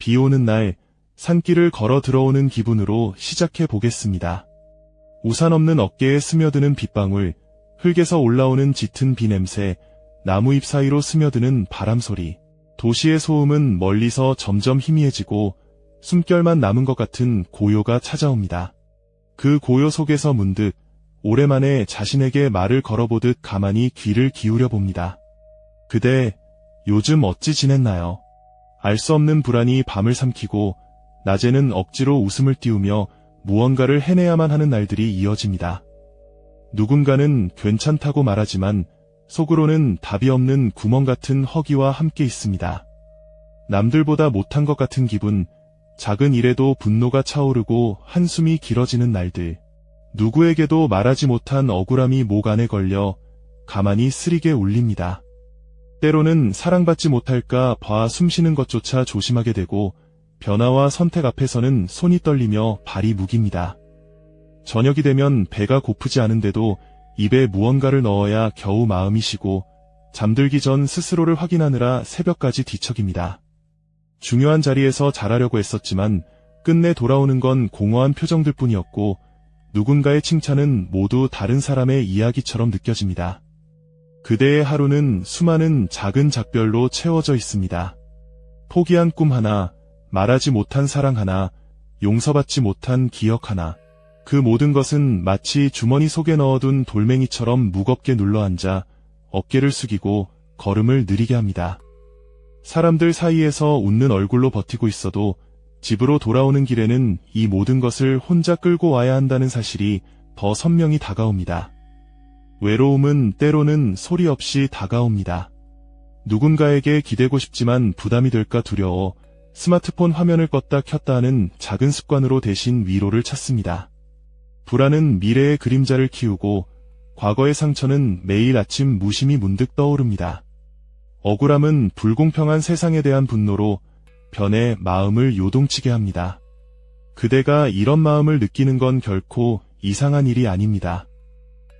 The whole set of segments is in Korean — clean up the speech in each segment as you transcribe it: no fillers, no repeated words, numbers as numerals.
비 오는 날 산길을 걸어 들어오는 기분으로 시작해 보겠습니다. 우산 없는 어깨에 스며드는 빗방울, 흙에서 올라오는 짙은 비 냄새, 나무 잎 사이로 스며드는 바람 소리. 도시의 소음은 멀리서 점점 희미해지고 숨결만 남은 것 같은 고요가 찾아옵니다. 그 고요 속에서 문득 오랜만에 자신에게 말을 걸어보듯 가만히 귀를 기울여 봅니다. 그대, 요즘 어찌 지냈나요? 알 수 없는 불안이 밤을 삼키고 낮에는 억지로 웃음을 띄우며 무언가를 해내야만 하는 날들이 이어집니다. 누군가는 괜찮다고 말하지만 속으로는 답이 없는 구멍 같은 허기와 함께 있습니다. 남들보다 못한 것 같은 기분, 작은 일에도 분노가 차오르고 한숨이 길어지는 날들. 누구에게도 말하지 못한 억울함이 목 안에 걸려 가만히 쓰리게 울립니다. 때로는 사랑받지 못할까 봐 숨쉬는 것조차 조심하게 되고 변화와 선택 앞에서는 손이 떨리며 발이 무깁니다. 저녁이 되면 배가 고프지 않은데도 입에 무언가를 넣어야 겨우 마음이 쉬고 잠들기 전 스스로를 확인하느라 새벽까지 뒤척입니다. 중요한 자리에서 잘하려고 했었지만 끝내 돌아오는 건 공허한 표정들 뿐이었고 누군가의 칭찬은 모두 다른 사람의 이야기처럼 느껴집니다. 그대의 하루는 수많은 작은 작별로 채워져 있습니다. 포기한 꿈 하나, 말하지 못한 사랑 하나, 용서받지 못한 기억 하나. 그 모든 것은 마치 주머니 속에 넣어둔 돌멩이처럼 무겁게 눌러앉아 어깨를 숙이고 걸음을 느리게 합니다. 사람들 사이에서 웃는 얼굴로 버티고 있어도 집으로 돌아오는 길에는 이 모든 것을 혼자 끌고 와야 한다는 사실이 더 선명히 다가옵니다. 외로움은 때로는 소리 없이 다가옵니다. 누군가에게 기대고 싶지만 부담이 될까 두려워 스마트폰 화면을 껐다 켰다 하는 작은 습관으로 대신 위로를 찾습니다. 불안은 미래의 그림자를 키우고 과거의 상처는 매일 아침 무심히 문득 떠오릅니다. 억울함은 불공평한 세상에 대한 분노로 변해 마음을 요동치게 합니다. 그대가 이런 마음을 느끼는 건 결코 이상한 일이 아닙니다.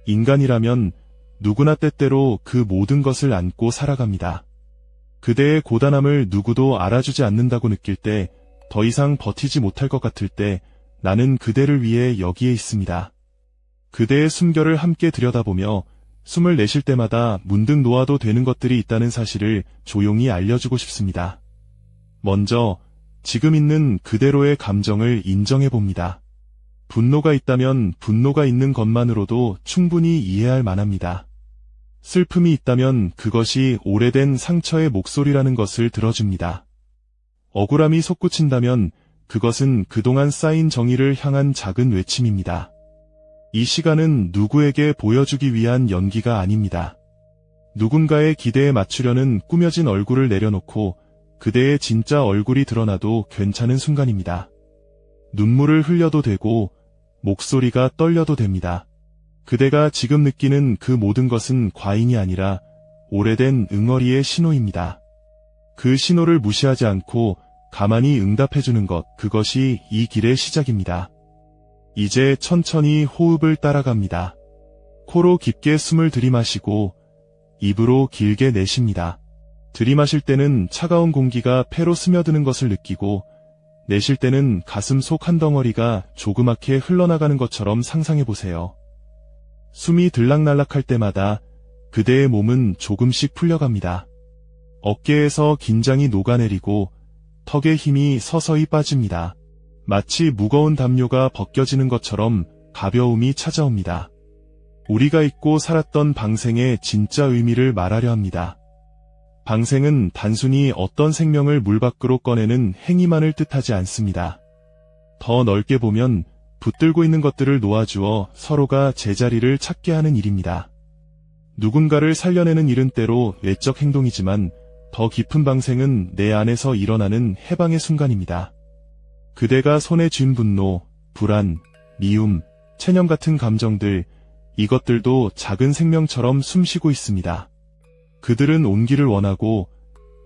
인간이라면 누구나 때때로 그 모든 것을 안고 살아갑니다. 그대의 고단함을 누구도 알아주지 않는다고 느낄 때, 더 이상 버티지 못할 것 같을 때 나는 그대를 위해 여기에 있습니다. 그대의 숨결을 함께 들여다보며 숨을 내쉴 때마다 문득 놓아도 되는 것들이 있다는 사실을 조용히 알려주고 싶습니다. 먼저 지금 있는 그대로의 감정을 인정해봅니다. 분노가 있다면 분노가 있는 것만으로도 충분히 이해할 만합니다. 슬픔이 있다면 그것이 오래된 상처의 목소리라는 것을 들어줍니다. 억울함이 솟구친다면 그것은 그동안 쌓인 정의를 향한 작은 외침입니다. 이 시간은 누구에게 보여주기 위한 연기가 아닙니다. 누군가의 기대에 맞추려는 꾸며진 얼굴을 내려놓고 그대의 진짜 얼굴이 드러나도 괜찮은 순간입니다. 눈물을 흘려도 되고 목소리가 떨려도 됩니다. 그대가 지금 느끼는 그 모든 것은 과잉이 아니라 오래된 응어리의 신호입니다. 그 신호를 무시하지 않고 가만히 응답해주는 것, 그것이 이 길의 시작입니다. 이제 천천히 호흡을 따라갑니다. 코로 깊게 숨을 들이마시고 입으로 길게 내쉽니다. 들이마실 때는 차가운 공기가 폐로 스며드는 것을 느끼고 내쉴 때는 가슴 속 한 덩어리가 조그맣게 흘러나가는 것처럼 상상해보세요. 숨이 들락날락할 때마다 그대의 몸은 조금씩 풀려갑니다. 어깨에서 긴장이 녹아내리고 턱의 힘이 서서히 빠집니다. 마치 무거운 담요가 벗겨지는 것처럼 가벼움이 찾아옵니다. 우리가 잊고 살았던 방생의 진짜 의미를 말하려 합니다. 방생은 단순히 어떤 생명을 물 밖으로 꺼내는 행위만을 뜻하지 않습니다. 더 넓게 보면 붙들고 있는 것들을 놓아주어 서로가 제자리를 찾게 하는 일입니다. 누군가를 살려내는 일은 때로 외적 행동이지만 더 깊은 방생은 내 안에서 일어나는 해방의 순간입니다. 그대가 손에 쥔 분노, 불안, 미움, 체념 같은 감정들, 이것들도 작은 생명처럼 숨쉬고 있습니다. 그들은 온기를 원하고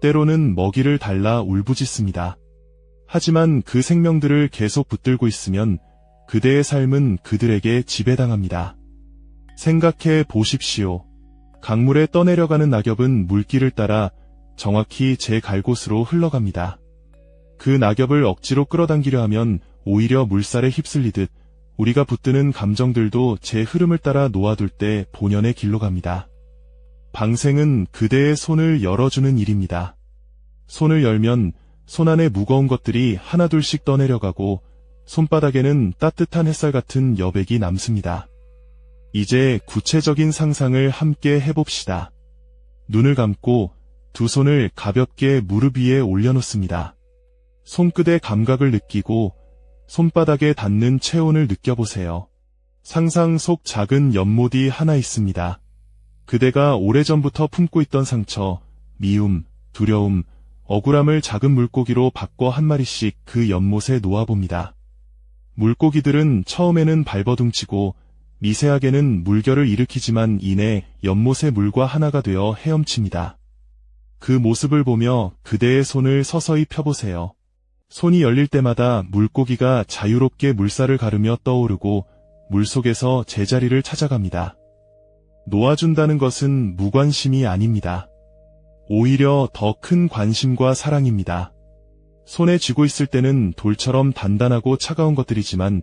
때로는 먹이를 달라 울부짖습니다. 하지만 그 생명들을 계속 붙들고 있으면 그대의 삶은 그들에게 지배당합니다. 생각해 보십시오. 강물에 떠내려가는 낙엽은 물길을 따라 정확히 제 갈 곳으로 흘러갑니다. 그 낙엽을 억지로 끌어당기려 하면 오히려 물살에 휩쓸리듯 우리가 붙드는 감정들도 제 흐름을 따라 놓아둘 때 본연의 길로 갑니다. 방생은 그대의 손을 열어주는 일입니다. 손을 열면 손 안에 무거운 것들이 하나둘씩 떠내려가고 손바닥에는 따뜻한 햇살 같은 여백이 남습니다. 이제 구체적인 상상을 함께 해봅시다. 눈을 감고 두 손을 가볍게 무릎 위에 올려놓습니다. 손끝의 감각을 느끼고 손바닥에 닿는 체온을 느껴보세요. 상상 속 작은 연못이 하나 있습니다. 그대가 오래전부터 품고 있던 상처, 미움, 두려움, 억울함을 작은 물고기로 바꿔 한 마리씩 그 연못에 놓아봅니다. 물고기들은 처음에는 발버둥치고 미세하게는 물결을 일으키지만 이내 연못의 물과 하나가 되어 헤엄칩니다. 그 모습을 보며 그대의 손을 서서히 펴보세요. 손이 열릴 때마다 물고기가 자유롭게 물살을 가르며 떠오르고 물속에서 제자리를 찾아갑니다. 놓아준다는 것은 무관심이 아닙니다. 오히려 더 큰 관심과 사랑입니다. 손에 쥐고 있을 때는 돌처럼 단단하고 차가운 것들이지만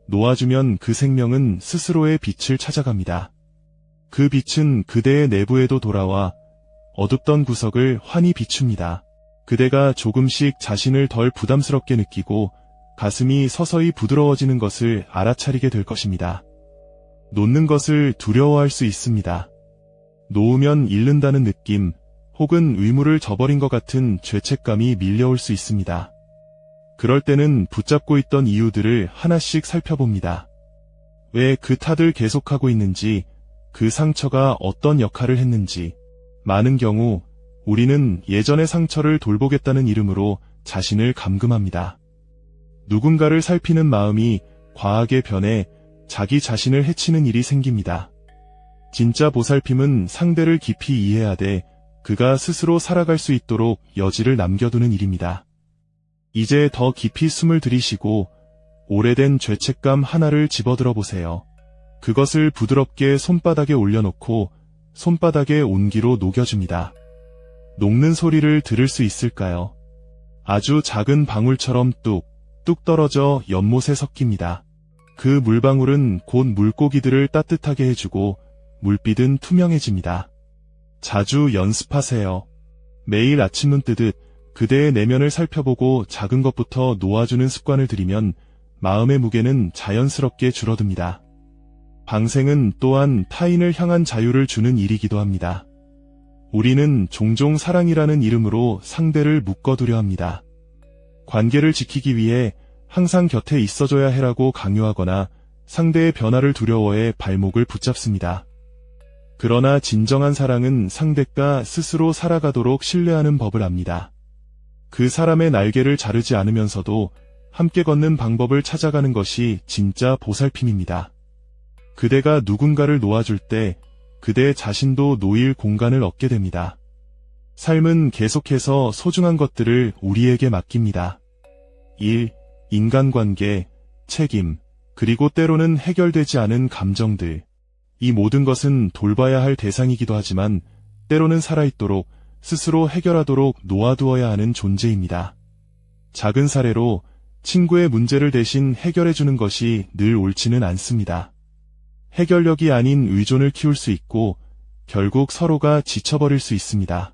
놓아주면 그 생명은 스스로의 빛을 찾아갑니다. 그 빛은 그대의 내부에도 돌아와 어둡던 구석을 환히 비춥니다. 그대가 조금씩 자신을 덜 부담스럽게 느끼고 가슴이 서서히 부드러워지는 것을 알아차리게 될 것입니다. 놓는 것을 두려워할 수 있습니다. 놓으면 잃는다는 느낌, 혹은 의무를 저버린 것 같은 죄책감이 밀려올 수 있습니다. 그럴 때는 붙잡고 있던 이유들을 하나씩 살펴봅니다. 왜 그 탓을 계속하고 있는지, 그 상처가 어떤 역할을 했는지. 많은 경우 우리는 예전의 상처를 돌보겠다는 이름으로 자신을 감금합니다. 누군가를 살피는 마음이 과하게 변해 자기 자신을 해치는 일이 생깁니다. 진짜 보살핌은 상대를 깊이 이해하되 그가 스스로 살아갈 수 있도록 여지를 남겨두는 일입니다. 이제 더 깊이 숨을 들이쉬고 오래된 죄책감 하나를 집어들어 보세요. 그것을 부드럽게 손바닥에 올려놓고 손바닥의 온기로 녹여줍니다. 녹는 소리를 들을 수 있을까요? 아주 작은 방울처럼 뚝뚝 떨어져 연못에 섞입니다. 그 물방울은 곧 물고기들을 따뜻하게 해주고 물빛은 투명해집니다. 자주 연습하세요. 매일 아침 눈 뜨듯 그대의 내면을 살펴보고 작은 것부터 놓아주는 습관을 들이면 마음의 무게는 자연스럽게 줄어듭니다. 방생은 또한 타인을 향한 자유를 주는 일이기도 합니다. 우리는 종종 사랑이라는 이름으로 상대를 묶어두려 합니다. 관계를 지키기 위해 항상 곁에 있어줘야 해라고 강요하거나 상대의 변화를 두려워해 발목을 붙잡습니다. 그러나 진정한 사랑은 상대가 스스로 살아가도록 신뢰하는 법을 압니다. 그 사람의 날개를 자르지 않으면서도 함께 걷는 방법을 찾아가는 것이 진짜 보살핌입니다. 그대가 누군가를 놓아줄 때 그대 자신도 놓일 공간을 얻게 됩니다. 삶은 계속해서 소중한 것들을 우리에게 맡깁니다. 일, 인간관계, 책임, 그리고 때로는 해결되지 않은 감정들. 이 모든 것은 돌봐야 할 대상이기도 하지만 때로는 살아있도록 스스로 해결하도록 놓아두어야 하는 존재입니다. 작은 사례로 친구의 문제를 대신 해결해주는 것이 늘 옳지는 않습니다. 해결력이 아닌 의존을 키울 수 있고 결국 서로가 지쳐버릴 수 있습니다.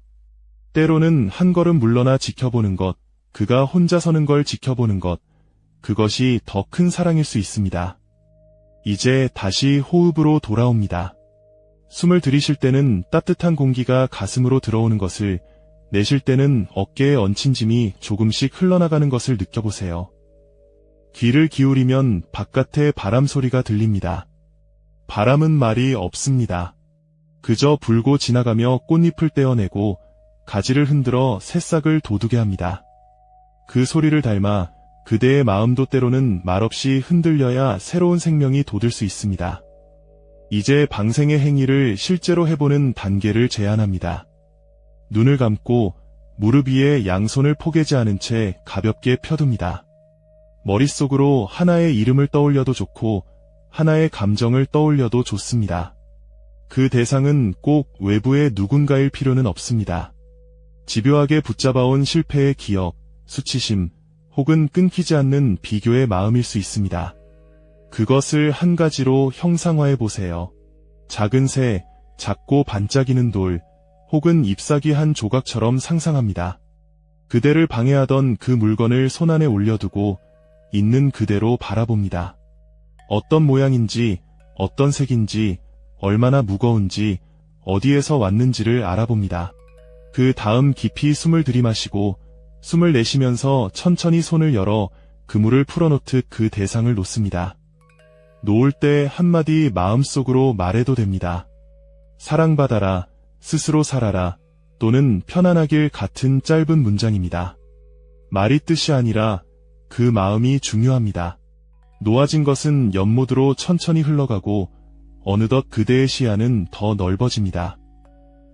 때로는 한 걸음 물러나 지켜보는 것, 그가 혼자 서는 걸 지켜보는 것, 그것이 더 큰 사랑일 수 있습니다. 이제 다시 호흡으로 돌아옵니다. 숨을 들이쉴 때는 따뜻한 공기가 가슴으로 들어오는 것을, 내쉴 때는 어깨에 얹힌 짐이 조금씩 흘러나가는 것을 느껴보세요. 귀를 기울이면 바깥의 바람 소리가 들립니다. 바람은 말이 없습니다. 그저 불고 지나가며 꽃잎을 떼어내고 가지를 흔들어 새싹을 돋우게 합니다. 그 소리를 닮아 그대의 마음도 때로는 말없이 흔들려야 새로운 생명이 돋을 수 있습니다. 이제 방생의 행위를 실제로 해보는 단계를 제안합니다. 눈을 감고 무릎 위에 양손을 포개지 않은 채 가볍게 펴둡니다. 머릿속으로 하나의 이름을 떠올려도 좋고 하나의 감정을 떠올려도 좋습니다. 그 대상은 꼭 외부의 누군가일 필요는 없습니다. 집요하게 붙잡아온 실패의 기억, 수치심, 혹은 끊기지 않는 비교의 마음일 수 있습니다. 그것을 한 가지로 형상화해 보세요. 작은 새, 작고 반짝이는 돌, 혹은 잎사귀 한 조각처럼 상상합니다. 그대를 방해하던 그 물건을 손안에 올려두고 있는 그대로 바라봅니다. 어떤 모양인지, 어떤 색인지, 얼마나 무거운지, 어디에서 왔는지를 알아봅니다. 그 다음 깊이 숨을 들이마시고 숨을 내쉬면서 천천히 손을 열어 그물을 풀어놓듯 그 대상을 놓습니다. 놓을 때 한마디 마음속으로 말해도 됩니다. 사랑받아라, 스스로 살아라, 또는 편안하길 같은 짧은 문장입니다. 말이 뜻이 아니라 그 마음이 중요합니다. 놓아진 것은 연못으로 천천히 흘러가고 어느덧 그대의 시야는 더 넓어집니다.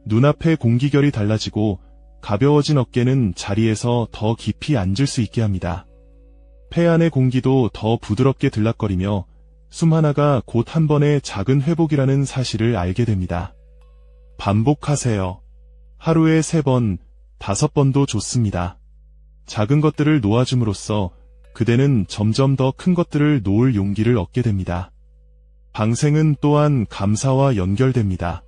눈앞의 공기결이 달라지고 가벼워진 어깨는 자리에서 더 깊이 앉을 수 있게 합니다. 폐 안의 공기도 더 부드럽게 들락거리며 숨 하나가 곧 한 번의 작은 회복이라는 사실을 알게 됩니다. 반복하세요. 하루에 3번, 5번도 좋습니다. 작은 것들을 놓아줌으로써 그대는 점점 더 큰 것들을 놓을 용기를 얻게 됩니다. 방생은 또한 감사와 연결됩니다.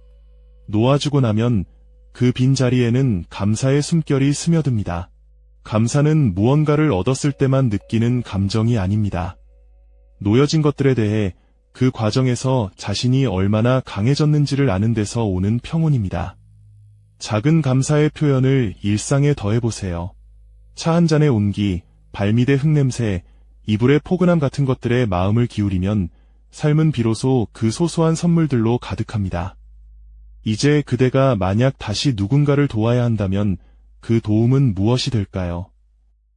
놓아주고 나면 그 빈자리에는 감사의 숨결이 스며듭니다. 감사는 무언가를 얻었을 때만 느끼는 감정이 아닙니다. 놓여진 것들에 대해 그 과정에서 자신이 얼마나 강해졌는지를 아는 데서 오는 평온입니다. 작은 감사의 표현을 일상에 더해보세요. 차 한 잔의 온기, 발밑의 흙냄새, 이불의 포근함 같은 것들에 마음을 기울이면 삶은 비로소 그 소소한 선물들로 가득합니다. 이제 그대가 만약 다시 누군가를 도와야 한다면 그 도움은 무엇이 될까요?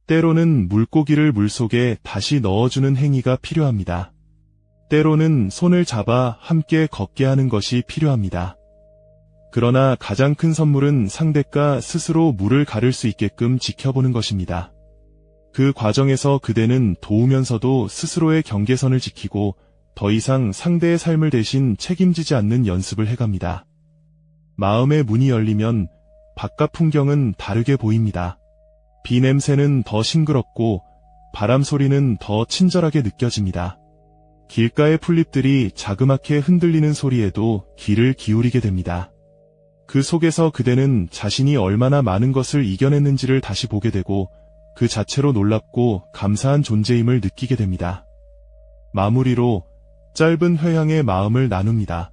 때로는 물고기를 물속에 다시 넣어주는 행위가 필요합니다. 때로는 손을 잡아 함께 걷게 하는 것이 필요합니다. 그러나 가장 큰 선물은 상대가 스스로 물을 가를 수 있게끔 지켜보는 것입니다. 그 과정에서 그대는 도우면서도 스스로의 경계선을 지키고 더 이상 상대의 삶을 대신 책임지지 않는 연습을 해갑니다. 마음의 문이 열리면 바깥 풍경은 다르게 보입니다. 비 냄새는 더 싱그럽고 바람 소리는 더 친절하게 느껴집니다. 길가의 풀잎들이 자그맣게 흔들리는 소리에도 귀를 기울이게 됩니다. 그 속에서 그대는 자신이 얼마나 많은 것을 이겨냈는지를 다시 보게 되고 그 자체로 놀랍고 감사한 존재임을 느끼게 됩니다. 마무리로 짧은 회향의 마음을 나눕니다.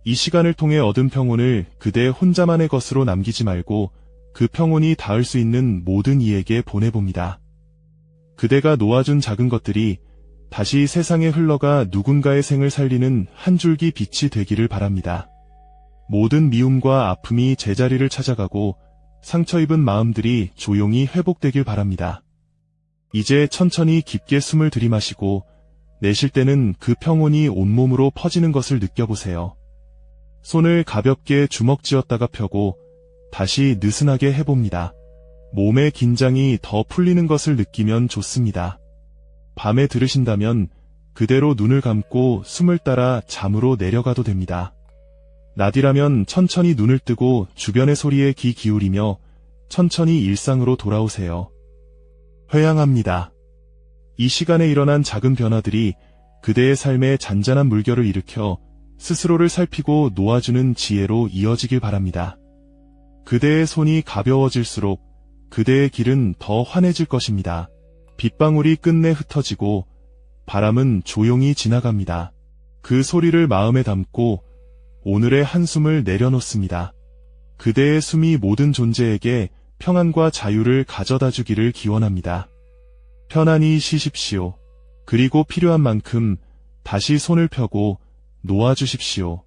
이 시간을 통해 얻은 평온을 그대 혼자만의 것으로 남기지 말고 그 평온이 닿을 수 있는 모든 이에게 보내봅니다. 그대가 놓아준 작은 것들이 다시 세상에 흘러가 누군가의 생을 살리는 한 줄기 빛이 되기를 바랍니다. 모든 미움과 아픔이 제자리를 찾아가고 상처 입은 마음들이 조용히 회복되길 바랍니다. 이제 천천히 깊게 숨을 들이마시고 내쉴 때는 그 평온이 온몸으로 퍼지는 것을 느껴보세요. 손을 가볍게 주먹 쥐었다가 펴고 다시 느슨하게 해봅니다. 몸의 긴장이 더 풀리는 것을 느끼면 좋습니다. 밤에 들으신다면 그대로 눈을 감고 숨을 따라 잠으로 내려가도 됩니다. 낮이라면 천천히 눈을 뜨고 주변의 소리에 귀 기울이며 천천히 일상으로 돌아오세요. 회양합니다. 이 시간에 일어난 작은 변화들이 그대의 삶에 잔잔한 물결을 일으켜 스스로를 살피고 놓아주는 지혜로 이어지길 바랍니다. 그대의 손이 가벼워질수록 그대의 길은 더 환해질 것입니다. 빗방울이 끝내 흩어지고 바람은 조용히 지나갑니다. 그 소리를 마음에 담고 오늘의 한숨을 내려놓습니다. 그대의 숨이 모든 존재에게 평안과 자유를 가져다 주기를 기원합니다. 편안히 쉬십시오. 그리고 필요한 만큼 다시 손을 펴고 놓아주십시오.